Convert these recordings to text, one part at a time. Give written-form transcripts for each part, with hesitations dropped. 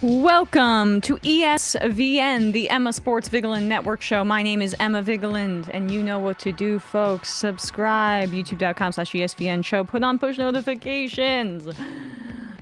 Welcome to ESVN, the Emma Sports Vigeland Network show. My name is Emma Vigeland, and you know what to do, folks. Subscribe, youtube.com/ESVN show. Put on push notifications.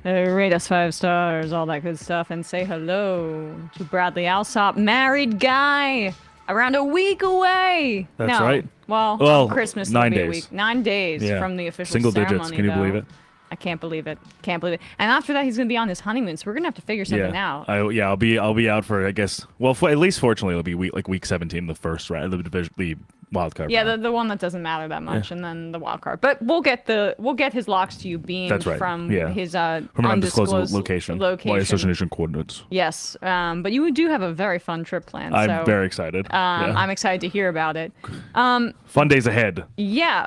Rate us 5 stars, all that good stuff. And say hello to Bradley Alsop, married guy, around a week away. That's right. Well, Christmas 9 will be days. a week. 9 days from the official Single ceremony. digits. Can you believe it? I can't believe it. Can't believe it. And after that, he's going to be on his honeymoon, so we're going to have to figure something out. I'll be out for, I guess. Well, at least fortunately it'll be week 17, the first round, the wild card. Yeah, the one that doesn't matter that much, and then the wild card. But we'll get his locks to you beamed from his from an undisclosed location. Location. Association coordinates. Yes, but you do have a very fun trip planned. I'm very excited. I'm excited to hear about it. Fun days ahead. Yeah,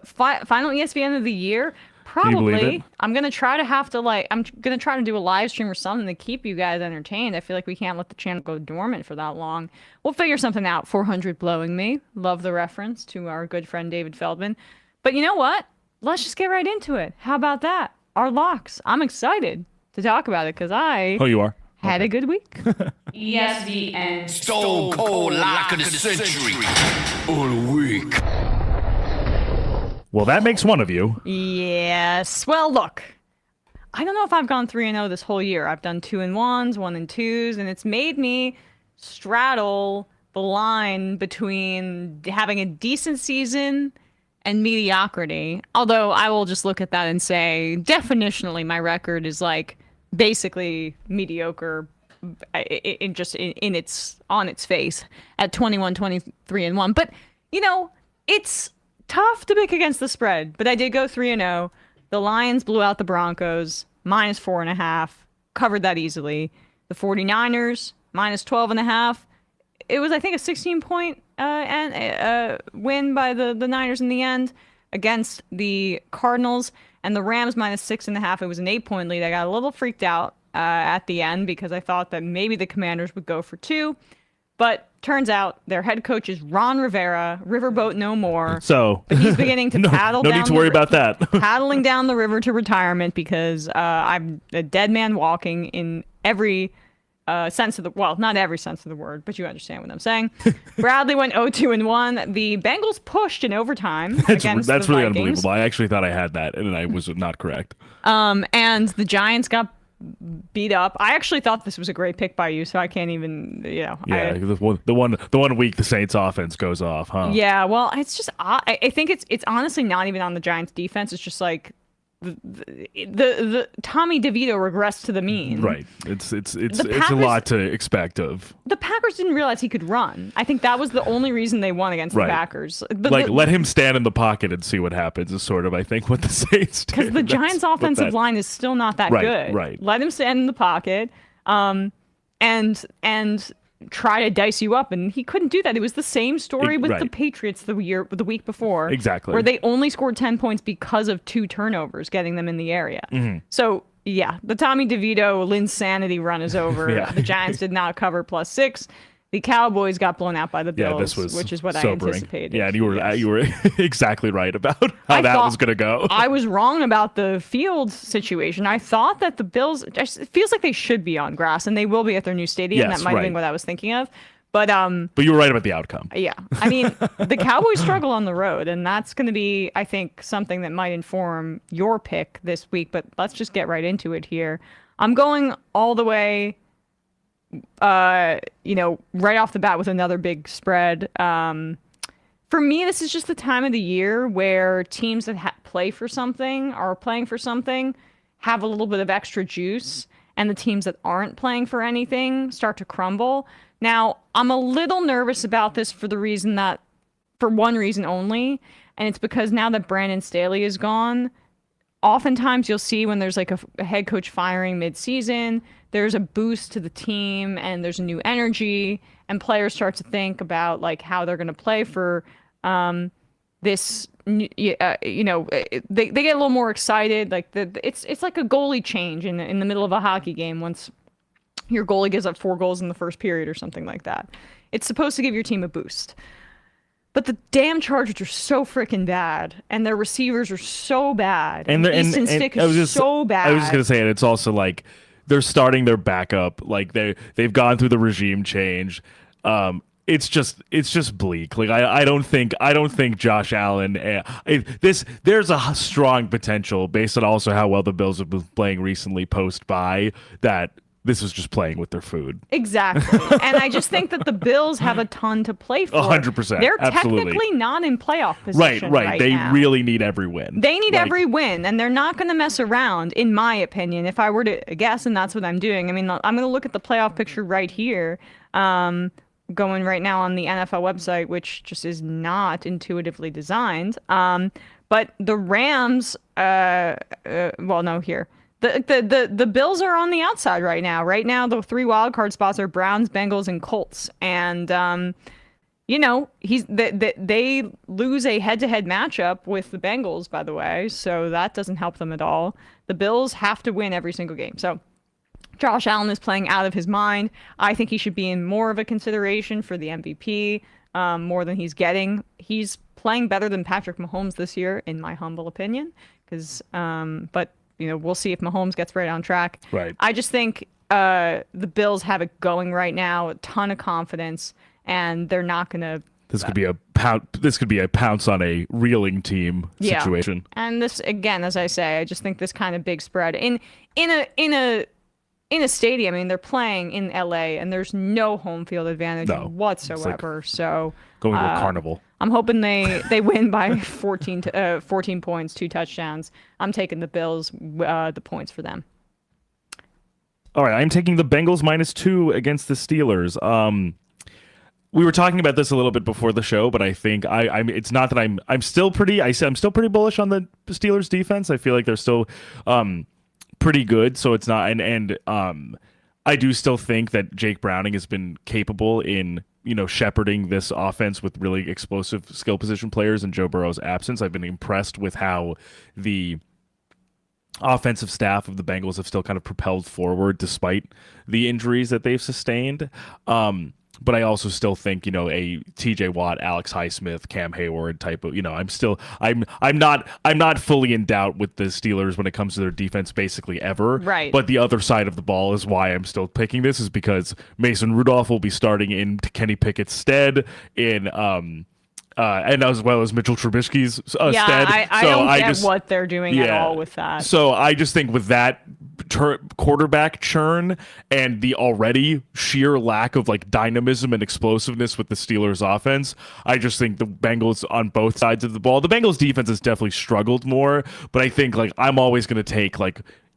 final ESPN of the year. Probably. I'm gonna try to do a live stream or something to keep you guys entertained. I feel like we can't let the channel go dormant for that long. We'll figure something out. 400 blowing me. Love the reference to our good friend David Feldman. But you know what? Let's just get right into it. How about that? Our locks. I'm excited to talk about it because you are? Had a good week. ESVN. Stone cold lock of the century. All week. Well, that makes one of you. Yes. Well, look. I don't know if I've gone 3-0 this whole year. I've done 2-1s, 1-2s, and it's made me straddle the line between having a decent season and mediocrity. Although I will just look at that and say, definitionally, my record is like basically mediocre on its face at 21, 23-1. But it's tough to pick against the spread, but I did go 3-0. The Lions blew out the Broncos, -4.5, covered that easily. The 49ers, -12.5. It was, I think, a 16-point win by the Niners in the end against the Cardinals, and the Rams -6.5. It was an 8-point lead. I got a little freaked out at the end because I thought that maybe the Commanders would go for 2. But turns out their head coach is Ron Rivera, riverboat no more. But he's beginning to paddle down. No need to worry about that. Paddling down the river to retirement because I'm a dead man walking in every sense of not every sense of the word, but you understand what I'm saying. Bradley went 0-2-1. The Bengals pushed in overtime against the Vikings. That's really unbelievable. I actually thought I had that, and I was not correct. And the Giants got beat up. I actually thought this was a great pick by you, so I can't even, Yeah, the one week the Saints offense goes off, huh? Yeah, well, it's just I think it's honestly not even on the Giants defense. It's just like the Tommy DeVito regressed to the mean. Right. It's a lot to expect of. The Packers didn't realize he could run. I think that was the only reason they won against the Packers. Let him stand in the pocket and see what happens is sort of, I think, what the Saints do. Because the Giants' offensive line is still not that good. Right. Let him stand in the pocket, and try to dice you up, and he couldn't do that. It was the same story with the Patriots the week before. Exactly. Where they only scored 10 points because of 2 turnovers, getting them in the area. Mm-hmm. So, yeah, the Tommy DeVito Linsanity run is over. The Giants did not cover +6. The Cowboys got blown out by the Bills, which is what sobering. I anticipated. Yeah, and you were exactly right about how that was going to go. I was wrong about the field situation. I thought that the Bills, it feels like they should be on grass, and they will be at their new stadium. Yes, that might have been what I was thinking of. But you were right about the outcome. Yeah. I mean, the Cowboys struggle on the road, and that's going to be, I think, something that might inform your pick this week. But let's just get right into it here. I'm going all the way right off the bat with another big spread. For me, this is just the time of the year where teams that play for something or are playing for something have a little bit of extra juice, and the teams that aren't playing for anything start to crumble. Now, I'm a little nervous about this for one reason only, and it's because now that Brandon Staley is gone, oftentimes you'll see when there's like a head coach firing mid-season, there's a boost to the team and there's a new energy, and players start to think about like how they're going to play for this. They get a little more excited. Like it's like a goalie change in the middle of a hockey game once your goalie gives up 4 goals in the first period or something like that. It's supposed to give your team a boost. But the damn Chargers are so freaking bad, and their receivers are so bad, and Easton Stick is so bad. I was just going to say, and it's also like they're starting their backup. Like they've gone through the regime change. It's just bleak. Like I don't think Josh Allen. There's a strong potential based on also how well the Bills have been playing recently post bye that this was just playing with their food. Exactly. And I just think that the Bills have a ton to play for. 100%. They're Absolutely. technically not in playoff position Right. They now. really need every win. They need every win, and they're not going to mess around, in my opinion, if I were to guess, and that's what I'm doing. I mean, I'm going to look at the playoff picture right here, going right now on the NFL website, which just is not intuitively designed. But the Rams, here. The Bills are on the outside right now. Right now, the 3 wild card spots are Browns, Bengals, and Colts. And they lose a head-to-head matchup with the Bengals, by the way, so that doesn't help them at all. The Bills have to win every single game. So Josh Allen is playing out of his mind. I think he should be in more of a consideration for the MVP, more than he's getting. He's playing better than Patrick Mahomes this year, in my humble opinion. But we'll see if Mahomes gets right on track. Right. I just think the Bills have it going right now, a ton of confidence, and they're not going to. This could be a pounce on a reeling team situation. And this, again, as I say, I just think this kind of big spread in a stadium. I mean, they're playing in LA, and there's no home field advantage whatsoever. So going to a carnival. I'm hoping they win by 14 points, 2 touchdowns. I'm taking the Bills, the points for them. All right, I'm taking the Bengals -2 against the Steelers. We were talking about this a little bit before the show, but I think it's not that I'm still pretty bullish on the Steelers defense. I feel like they're still pretty good, so it's not and I do still think that Jake Browning has been capable in shepherding this offense with really explosive skill position players in Joe Burrow's absence. I've been impressed with how the offensive staff of the Bengals have still kind of propelled forward despite the injuries that they've sustained. But I also still think, a TJ Watt, Alex Highsmith, Cam Hayward type of, I'm not fully in doubt with the Steelers when it comes to their defense basically ever. Right. But the other side of the ball is why I'm still picking this, is because Mason Rudolph will be starting in Kenny Pickett's stead and as well as Mitchell Trubisky's stead. I don't get what they're doing at all with that. So I just think with that quarterback churn and the already sheer lack of dynamism and explosiveness with the Steelers offense, I just think the Bengals on both sides of the ball. The Bengals defense has definitely struggled more, but I think I'm always going to take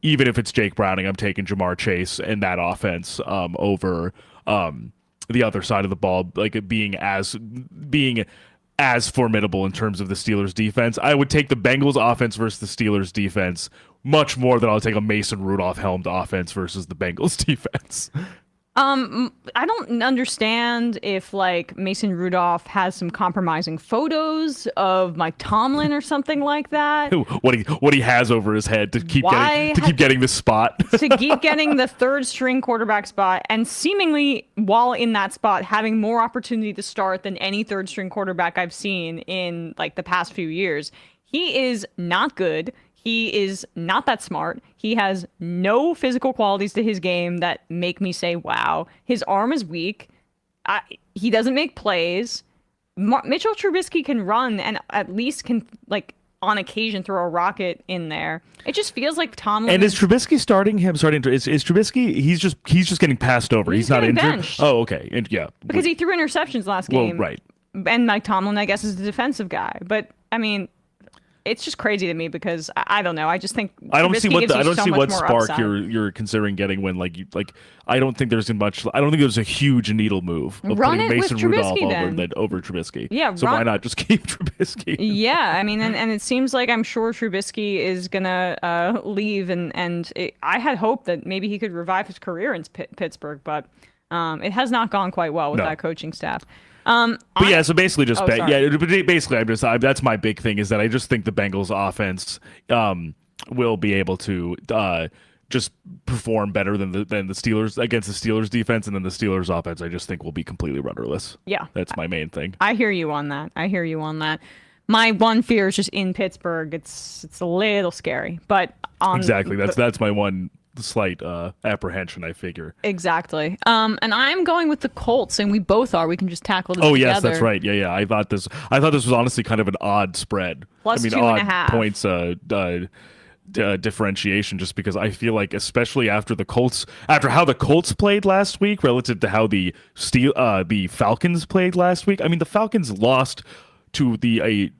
even if it's Jake Browning, I'm taking Jamar Chase and that offense over the other side of the ball, being as formidable in terms of the Steelers defense. I would take the Bengals offense versus the Steelers defense much more than I'll take a Mason Rudolph helmed offense versus the Bengals defense. I don't understand if Mason Rudolph has some compromising photos of Mike Tomlin or something like that. What he has over his head to keep getting the spot. To keep getting the 3rd string quarterback spot, and seemingly while in that spot having more opportunity to start than any 3rd string quarterback I've seen in the past few years. He is not good. He is not that smart. He has no physical qualities to his game that make me say, wow. His arm is weak. He doesn't make plays. Mitchell Trubisky can run and at least can, on occasion, throw a rocket in there. It just feels like Tomlin. And is Trubisky starting him? Is Trubisky? He's just getting passed over. He's not injured. Benched. Oh, okay. And, yeah. Because he threw interceptions last game. Well, right. And Mike Tomlin, I guess, is the defensive guy. But I mean, it's just crazy to me because I don't know. I just think I don't see what spark upside. you're considering getting when I don't think there's a huge needle move of run putting it Mason with Rudolph Trubisky over Trubisky. Yeah, so why not just keep Trubisky? Yeah, I mean, and it seems like I'm sure Trubisky is gonna leave, I had hoped that maybe he could revive his career in Pittsburgh, but it has not gone quite well with that coaching staff. So basically that's my big thing, is that I just think the Bengals offense will be able to just perform better than the Steelers against the Steelers defense, and then the Steelers offense I just think will be completely rudderless. Yeah. That's my main thing. I hear you on that. My one fear is just in Pittsburgh. It's a little scary, but exactly. That's my one slight apprehension, I figure. Exactly. And I'm going with the Colts, and we both are. We can just tackle this Oh together. yes, that's right. Yeah. I thought this was honestly kind of an odd spread. Plus I mean, 2.5 points differentiation, just because I feel like, especially after how the Colts played last week relative to how the Falcons played last week. I mean, the Falcons lost to the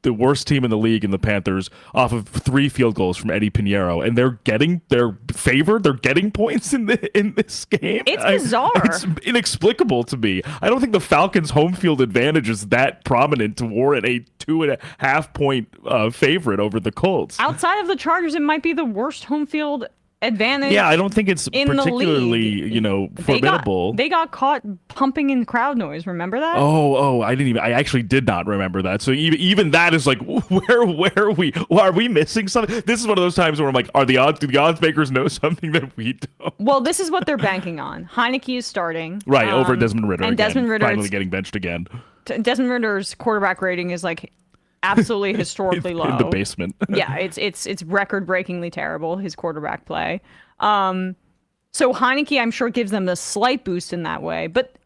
worst team in the league in the Panthers off of 3 field goals from Eddie Pinheiro, and they're favored. They're getting points in this game. It's bizarre. It's inexplicable to me. I don't think the Falcons' home field advantage is that prominent to warrant a 2.5 point favorite over the Colts. Outside of the Chargers, it might be the worst home field advantage. Yeah, I don't think it's in particularly, the league. formidable. They got caught pumping in crowd noise. Remember that? Oh, I actually did not remember that. So even that is like, where are we? Are we missing something? This is one of those times where I'm like, do the odds makers know something that we don't? Well, this is what they're banking on. Heineke is starting. Right, over Desmond Ritter. And again, Desmond Ritter finally getting benched again. Desmond Ritter's quarterback rating is like absolutely historically low. In the basement. Yeah, it's record-breakingly terrible, his quarterback play. So Heineke, I'm sure, gives them the slight boost in that way. But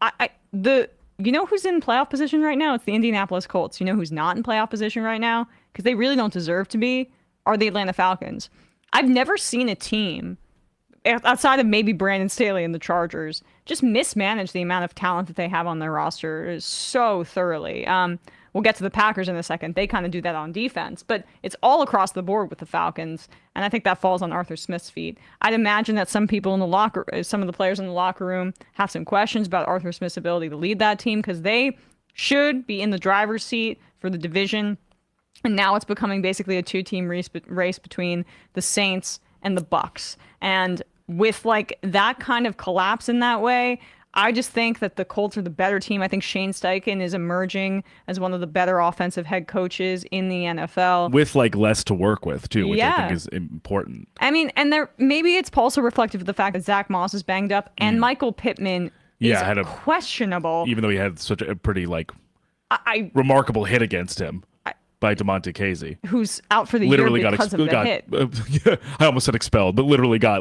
you know who's in playoff position right now? It's the Indianapolis Colts. You know who's not in playoff position right now? Because they really don't deserve to be, are the Atlanta Falcons. I've never seen a team, outside of maybe Brandon Staley and the Chargers, just mismanage the amount of talent that they have on their roster so thoroughly. We'll get to the Packers in a second. They kind of do that on defense, but it's all across the board with the Falcons, and I think that falls on Arthur Smith's feet. I'd imagine that some of the players in the locker room have some questions about Arthur Smith's ability to lead that team, because they should be in the driver's seat for the division, and now it's becoming basically a 2-team race between the Saints and the Bucks. And with like that kind of collapse in that way, I just think that the Colts are the better team. I think Shane Steichen is emerging as one of the better offensive head coaches in the NFL. With like less to work with too, which I Yeah. think is important. I mean, and maybe it's also reflective of the fact that Zach Moss is banged up and Michael Pittman is questionable. Even though he had such a pretty I remarkable hit against him by DeMonte Casey, who's out for the literally year because of the hit. I almost said expelled, but literally got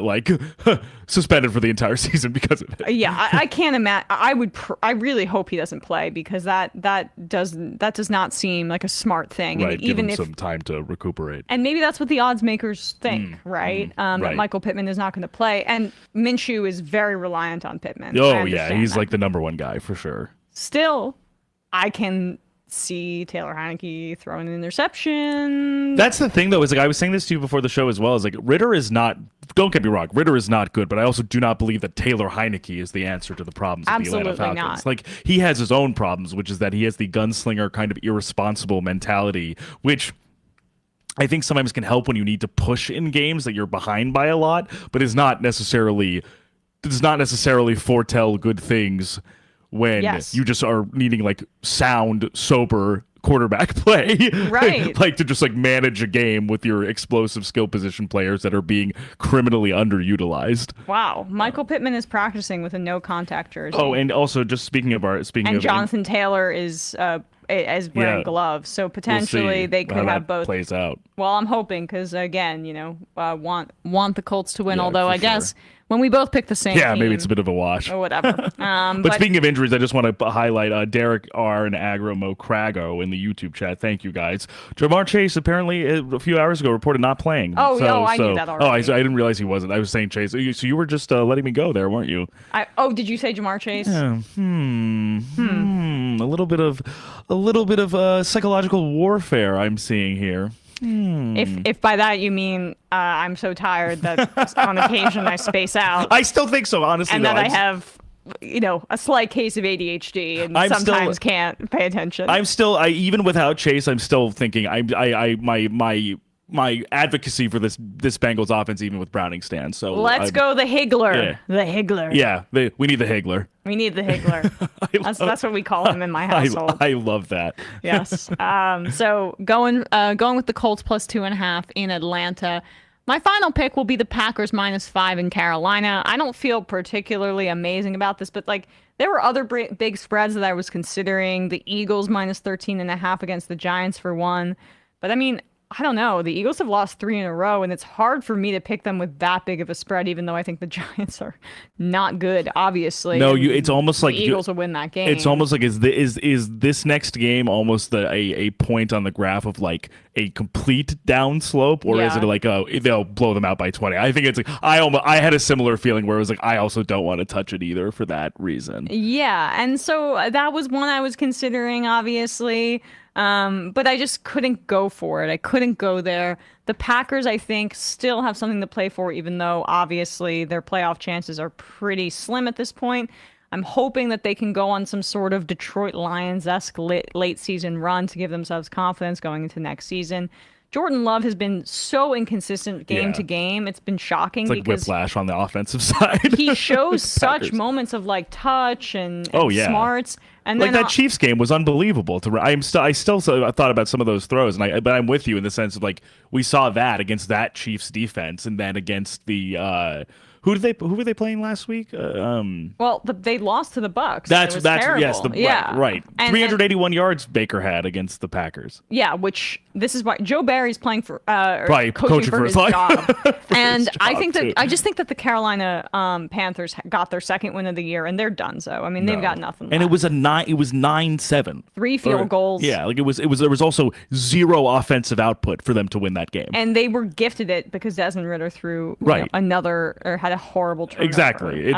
suspended for the entire season because of it. Yeah, I can't imagine. I really hope he doesn't play, because that does not seem like a smart thing. Right, and give even him if some time to recuperate. And maybe that's what the odds makers think, right? That right. Michael Pittman is not going to play, and Minshew is very reliant on Pittman. Oh yeah, he's like the number one guy for sure. Still, I can see Taylor Heineke throwing an interception. That's the thing, though, is like I was saying this to you before the show as well, is like Ritter is not, don't get me wrong, Ritter is not good, but I also do not believe that Taylor Heineke is the answer to the problems of the Atlanta Falcons. Not. Like, he has his own problems, which is that he has the gunslinger kind of irresponsible mentality, which I think sometimes can help when you need to push in games that you're behind by a lot, but does not necessarily foretell good things when you just are needing like sound, sober quarterback play. Right. Like to just like manage a game with your explosive skill position players that are being criminally underutilized. Wow. Michael Pittman is practicing with a no contact jersey. Oh, and also just speaking of Jonathan Taylor is wearing gloves, so potentially they could have both. Plays out. Well, I'm hoping, because again, want the Colts to win. Although I guess sure. when we both pick the same team, maybe it's a bit of a wash. or whatever. But speaking of injuries, I just want to highlight Derek R. and Agromo Crago in the YouTube chat. Thank you guys. Jamar Chase apparently a few hours ago reported not playing. I knew that already. Oh, I didn't realize he wasn't. I was saying Chase. So you were just letting me go there, weren't you? Did you say Jamar Chase? Yeah. A little bit of psychological warfare I'm seeing here. If by that you mean I'm so tired that on occasion I space out. I still think so, honestly. And that I have, a slight case of ADHD and sometimes can't pay attention. Even without Chase, I'm still thinking my advocacy for this Bengals offense, even with Browning stands. So let's go the Higgler. Yeah. The Higgler. Yeah, we need the Higgler. We need the Higgler. That's what we call him in my household. I love that. Yes. So going with the Colts plus 2.5 in Atlanta. My final pick will be the Packers -5 in Carolina. I don't feel particularly amazing about this, but there were other big spreads that I was considering. The Eagles -13.5 against the Giants for one. But I mean, I don't know. The Eagles have lost 3 in a row, and it's hard for me to pick them with that big of a spread, even though I think the Giants are not good, obviously. No, and it's almost like the Eagles will win that game. It's almost like is this next game almost a point on the graph of like a complete downslope, or is it like they'll blow them out by 20? I think it's like I had a similar feeling where it was like I also don't want to touch it either for that reason. Yeah, and so that was one I was considering, obviously. But I just couldn't go for it. I couldn't go there. The Packers, I think, still have something to play for, even though obviously their playoff chances are pretty slim at this point. I'm hoping that they can go on some sort of Detroit Lions-esque late season run to give themselves confidence going into next season. Jordan Love has been so inconsistent game to game. It's been shocking. It's like because whiplash on the offensive side. he shows such moments of like touch and smarts. And like then that Chiefs game was unbelievable. I still thought about some of those throws, but I'm with you in the sense of like we saw that against that Chiefs defense, and then against the who were they playing last week? They lost to the Bucks. That's terrible. Yes, right. 381 yards Baker had against the Packers. Yeah, which this is why Joe Barry's playing for probably coaching for his job. And I think too. I just think that the Carolina Panthers got their second win of the year, and they're done. So I mean, they've got nothing left. And it was 9-7. 3 field goals. Yeah, like it was. There was also zero offensive output for them to win that game. And they were gifted it because Desmond Ridder threw had a horrible turnover. Exactly.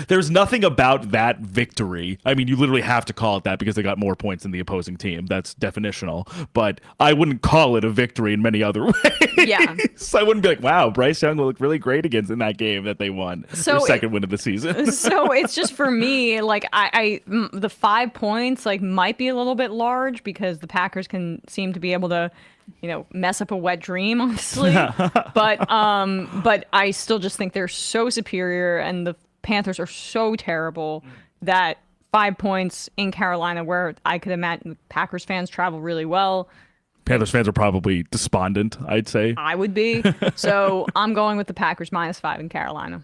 There's nothing about that victory. I mean, you literally have to call it that because they got more points than the opposing team. That's definitional. But I wouldn't call it a victory in many other ways. Yeah. So I wouldn't be like, wow, Bryce Young will look really great against in that game that they won. Their second win of the season. So it's just for me, like the 5 points like might be a little bit large because the Packers can seem to be able to mess up a wet dream, honestly. but I still just think they're so superior, and the Panthers are so terrible that 5 points in Carolina, where I could imagine Packers fans travel really well. Panthers fans are probably despondent, I'd say. I would be. So I'm going with the Packers -5 in Carolina.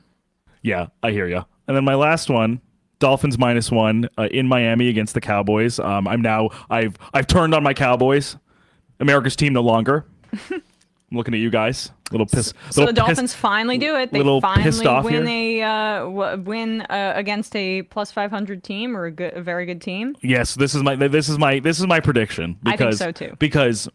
Yeah, I hear you. And then my last one, Dolphins -1 in Miami against the Cowboys. I've turned on my Cowboys. America's team no longer. I'm looking at you guys. So the Dolphins finally do it. They finally win against a +500 team or a very good team. Yes, this is my prediction. Because, I think so too. Because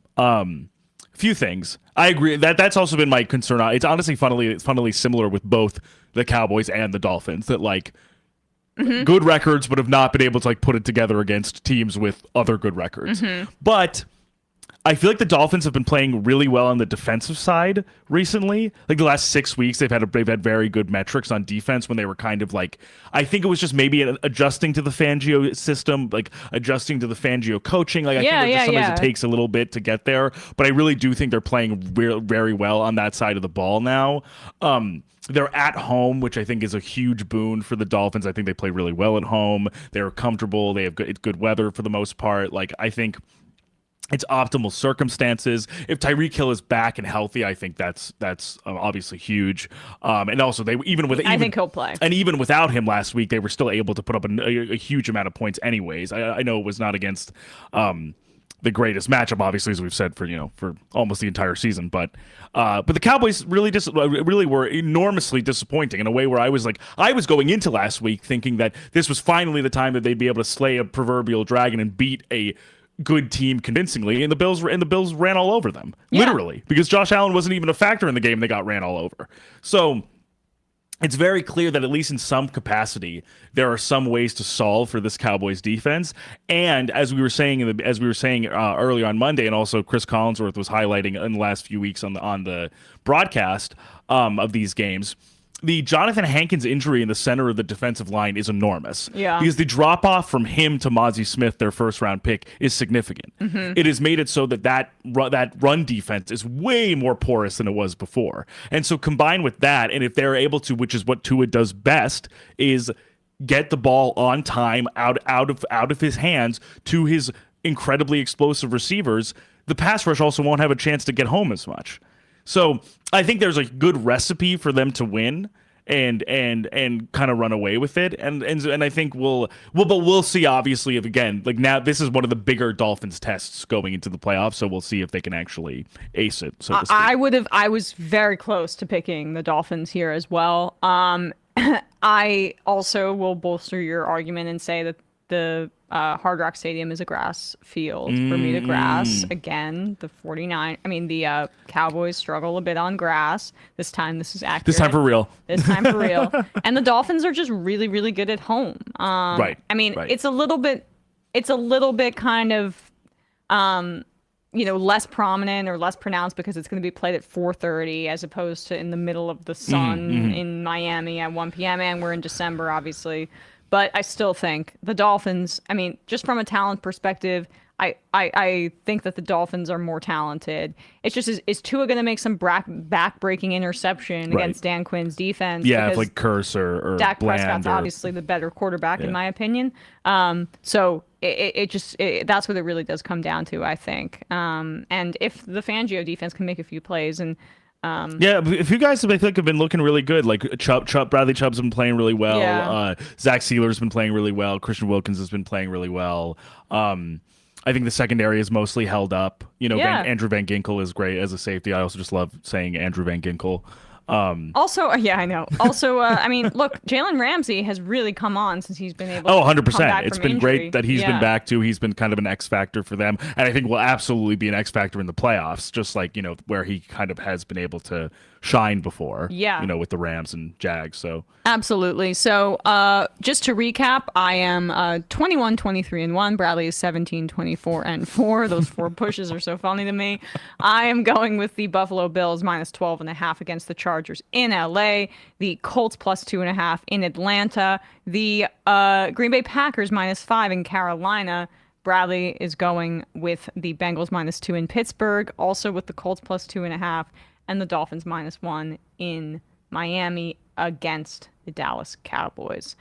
few things. I agree that's also been my concern. It's honestly funnily similar with both the Cowboys and the Dolphins that like. Good records, but have not been able to like put it together against teams with other good records. But I feel like the Dolphins have been playing really well on the defensive side recently. Like the last 6 weeks, they've had very good metrics on defense when they were kind of like, I think it was just maybe adjusting to the Fangio system, like adjusting to the Fangio coaching. Like I think sometimes it takes a little bit to get there, but I really do think they're playing very well on that side of the ball now. They're at home, which I think is a huge boon for the Dolphins. I think they play really well at home. They're comfortable. They have good weather for the most part. Like I think it's optimal circumstances. If Tyreek Hill is back and healthy, I think that's obviously huge. And also I think he'll play. And even without him last week, they were still able to put up a huge amount of points anyways. I know it was not against the greatest matchup, obviously, as we've said for almost the entire season. But the Cowboys really were enormously disappointing in a way where I was going into last week thinking that this was finally the time that they'd be able to slay a proverbial dragon and beat a good team convincingly, and the Bills ran all over them, literally, because Josh Allen wasn't even a factor in the game. They got ran all over. So it's very clear that at least in some capacity, there are some ways to solve for this Cowboys defense. And as we were saying earlier on Monday, and also Chris Collinsworth was highlighting in the last few weeks on the broadcast of these games, the Jonathan Hankins injury in the center of the defensive line is enormous. Yeah. Because the drop-off from him to Mozzie Smith, their first-round pick, is significant. It has made it so that run defense is way more porous than it was before. And so combined with that, and if they're able to, which is what Tua does best, is get the ball on time out of his hands to his incredibly explosive receivers, the pass rush also won't have a chance to get home as much. So I think there's a good recipe for them to win. and kind of run away with it. And I think we'll see, obviously, if again, like now this is one of the bigger Dolphins tests going into the playoffs, so we'll see if they can actually ace it, so to speak. I was very close to picking the Dolphins here as well. I also will bolster your argument and say that the Hard Rock Stadium is a grass field. Bermuda grass. Again, the Cowboys struggle a bit on grass. This time, this is accurate. This time for real. This time for real. And the Dolphins are just really, really good at home. Right. I mean, right. it's a little bit kind of, less prominent or less pronounced because it's going to be played at 4:30 as opposed to in the middle of the sun in Miami at 1 p.m. And we're in December, obviously. But I still think the Dolphins, I mean, just from a talent perspective, I think that the Dolphins are more talented. It's just, is Tua going to make some back-breaking interception against Dan Quinn's defense? Yeah, if like Curse or Dak Bland Prescott's obviously the better quarterback, in my opinion. So that's what it really does come down to, I think. And if the Fangio defense can make a few plays and yeah, if you guys I think have been looking really good, like Bradley Chubb's been playing really well. Yeah. Zach Sealer's been playing really well. Christian Wilkins has been playing really well. I think the secondary is mostly held up. Andrew Van Ginkel is great as a safety. I also just love saying Andrew Van Ginkel. Also, yeah, I know. Also, I mean, look, Jalen Ramsey has really come on since he's been able. 100%. It's been injury. great that he's been back too. He's been kind of an X factor for them, and I think will absolutely be an X factor in the playoffs. Just like where he kind of has been able to shine before. Yeah. With the Rams and Jags. So absolutely. So, just to recap, I am 21-23-1. Bradley is 17-24-4. Those 4 pushes are so funny to me. I am going with the Buffalo Bills minus 12.5 against the Chargers in LA. The Colts plus 2.5 in Atlanta. The Green Bay Packers minus 5 in Carolina. Bradley is going with the Bengals minus 2 in Pittsburgh, also with the Colts plus 2.5, and the Dolphins minus 1 in Miami against the Dallas Cowboys.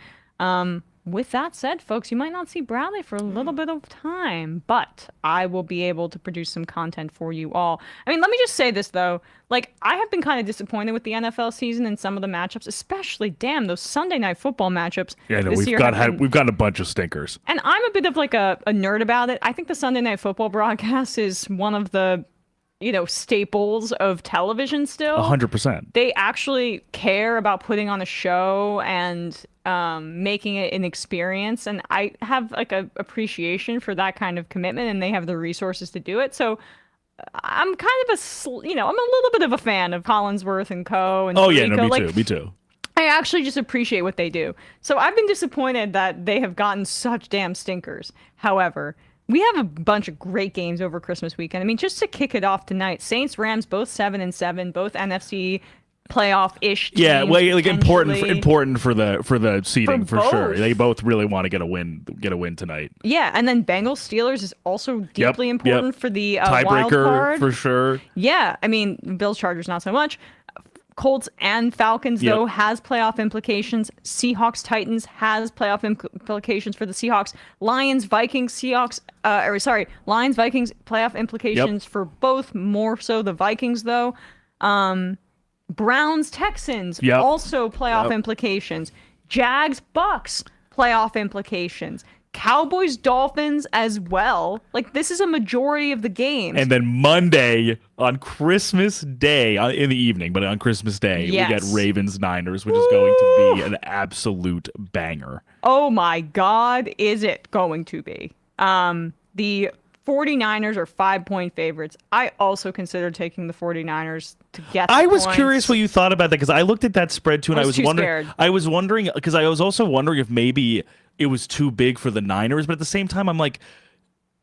With that said, folks, you might not see Bradley for a little bit of time, but I will be able to produce some content for you all. I mean, let me just say this, though. Like, I have been kind of disappointed with the NFL season and some of the matchups, especially, those Sunday Night Football matchups. Yeah, no, we've gotten a bunch of stinkers. And I'm a bit of like a nerd about it. I think the Sunday Night Football broadcast is one of the staples of television still. 100%. They actually care about putting on a show and making it an experience. And I have like a appreciation for that kind of commitment, and they have the resources to do it. So I'm kind of I'm a little bit of a fan of Collinsworth and Co. And me too. I actually just appreciate what they do. So I've been disappointed that they have gotten such damn stinkers. However, we have a bunch of great games over Christmas weekend. I mean, just to kick it off tonight, Saints, Rams, both 7-7, both NFC playoff-ish teams. Yeah, well, like important for the seeding for sure. They both really want to get a win tonight. Yeah, and then Bengals Steelers is also deeply important for the tiebreaker wild card for sure. Yeah, I mean, Bills Chargers not so much. Colts and Falcons, though, has playoff implications. Seahawks Titans has playoff implications for the Seahawks. Lions Vikings Lions Vikings playoff implications for both, more so the Vikings, though. Browns Texans also playoff implications. Jags Bucks playoff implications. Cowboys Dolphins as well. Like, this is a majority of the games. And then Monday on Christmas Day in the evening, but on Christmas Day, we get Ravens Niners, which is going to be an absolute banger. Oh my God, is it going to be? The 49ers are 5-point favorites. I also considered taking the 49ers to get the I was points. curious what you thought about that, because I looked at that spread too, and I was wondering. Scared. I was wondering because I was also wondering if maybe it was too big for the Niners, but at the same time, I'm like,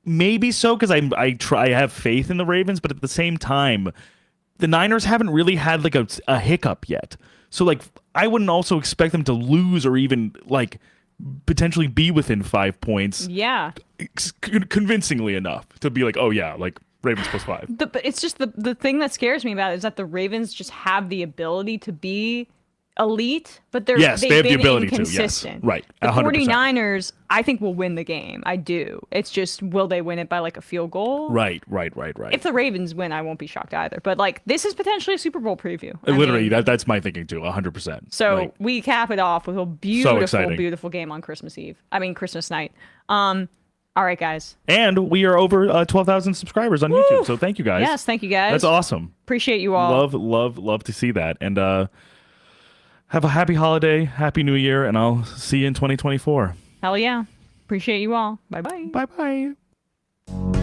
maybe so, because I have faith in the Ravens, but at the same time, the Niners haven't really had like a hiccup yet. So like, I wouldn't also expect them to lose or even like potentially be within 5 points. Yeah. Convincingly enough to be like, oh yeah, like Ravens plus 5. But it's just the thing that scares me about it is that the Ravens just have the ability to be elite, but they've they have the been ability to. Yes, inconsistent. right. The 100%. 49ers, I think, will win the game. I do. It's just, will they win it by like a field goal? Right. If the Ravens win, I won't be shocked either. But like, this is potentially a Super Bowl preview. I Literally, mean, that's my thinking too. 100%. so Like, we cap it off with a beautiful, exciting. beautiful game on Christmas night. All right, guys. and we are over 12,000 subscribers on YouTube. So thank you guys. Yes, thank you guys. That's awesome. Appreciate you all. Love to see that. And have a happy holiday, happy New Year, and I'll see you in 2024. Hell yeah. Appreciate you all. Bye bye. Bye bye.